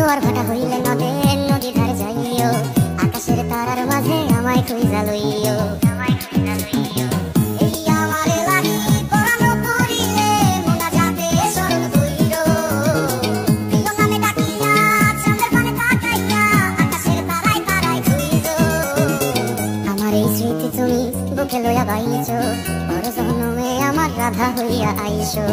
জোয়ার ভাটা হইলে নদে নদী ধারে যাইও, আকাশের তারার মাঝে আমায় খুঁজা লইও। এই আমারে লাগি পরানো করিলে মোনাজাতে স্মরণ কইরো, প্রিয় নামে ডাকিয়া চাঁদের পানে তাকাইয়া আকাশের তারায় তারায় খুঁজো। আমার এই স্মৃতি তুমি বুকে লইয়া বাইছো, পর জন্মে আমার রাধা হইয়া আইসো।